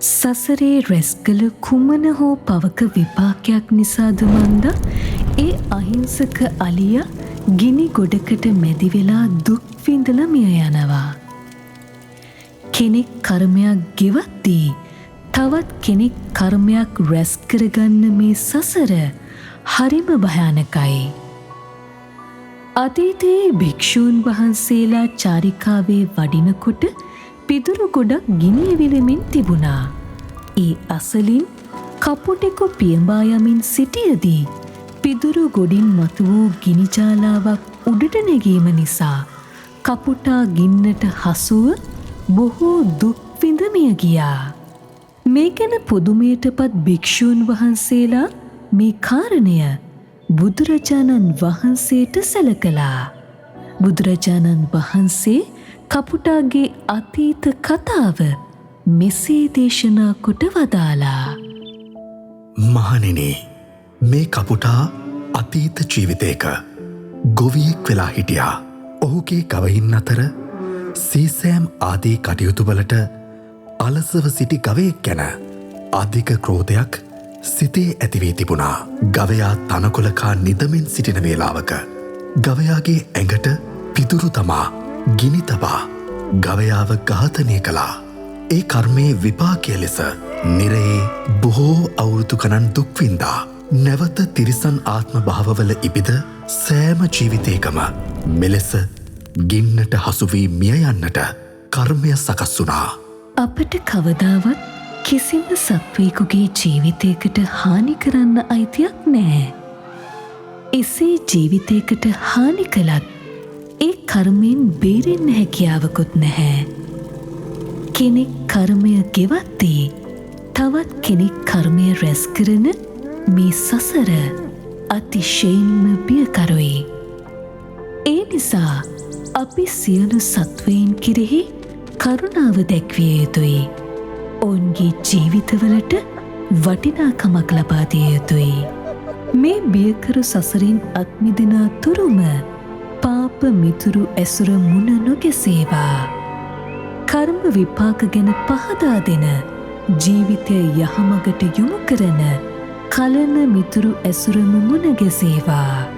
සසරේ රැස්කළ කුමන හෝ පවක විපාකයක් නිසාද මන්ද ඒ අහිංසක අලිය ගිනි ගොඩකට මැදි වෙලා දුක් විඳලා මිය යනවා. කෙනෙක් කර්මයක් ගෙවද්දී තවත් කෙනෙක් කර්මයක් රැස් කරගන්න මේ සසර හරිම භයානකයි. අතීතයේ භික්ෂූන් වහන්සේලා චාරිකාවේ වඩිනකොට පිදුරු ගොඩක් ගිනි විලමින් තිබුණා. ඒ අසලින් කපුටෙකු පියඹා යමින් සිටියදී පිදුරු ගොඩින් මතු වූ ගිනි ජාලාවක් උඩට නැගීම නිසා කපුටා ගින්නට හසුව බොහෝ දුක් විඳ මිය ගියා. මේ ගැන පුදුමයටපත් භික්ෂූන් වහන්සේලා මේ කාරණය බුදුරජාණන් වහන්සේට සැලකලා. බුදුරජාණන් වහන්සේ කපුටාගේ අතීත කතාව මෙසේ දේශනා කොට වදාලා. මහණෙනි, මේ කපුටා අතීත ජීවිතයක ගොවියෙක් වෙලා හිටියා. ඔහුගේ ගවයින් අතර සීසෑම් ආදී කටයුතුවලට අලසව සිටි ගවයෙක් ගැන අධික ක්‍රෝධයක් සිතේ ඇතිවී තිබුණා. ගවයා තනකොළකා නිදමින් සිටින වේලාවක ගවයාගේ ඇඟට පිදුරු තමා ගිනි තබා ගවයාව ඝාතනය කළා. ඒ කර්මයේ විපාකය ලෙස නිරයේ බොහෝ අවුරුදු ගණන් දුක් විඳා නැවත තිරිසන් ආත්ම භාවවල ඉපිද සෑම ජීවිතයකම මෙලෙස ගින්නට හසු වී මිය යන්නට කර්මය සකස් වුණා. අපට කවදාවත් කිසිම සත්වයෙකුගේ ජීවිතයකට හානි කරන්න අයිතියක් නැහැ. එසේ ජීවිතයකට හානි කළත් ඒ කර්මයෙන් බේරෙන්න හැකියාවකුත් නැහැ. කෙනෙක් කර්මය ගෙවද්දී තවත් කෙනෙක් කර්මය රැස් කරන මේ සසර අතිශයින්ම බියකරුයි. ඒ නිසා අපි සියලු සත්වයින් කෙරෙහි කරුණාව දැක්විය යුතුයි. ඔවුන්ගේ ජීවිතවලට වටිනාකමක් ලබා දිය යුතුයි. මේ බියකරු සසරින් අත්මිදෙනා තුරුම පාප මිතුරු ඇසුර මුණ නොගැසේවා. කර්ම විපාක ගැන පහදා දෙන ජීවිතය යහමගට යොමු කරන කලන මිතුරු ඇසුරම මුණ ගැසේවා.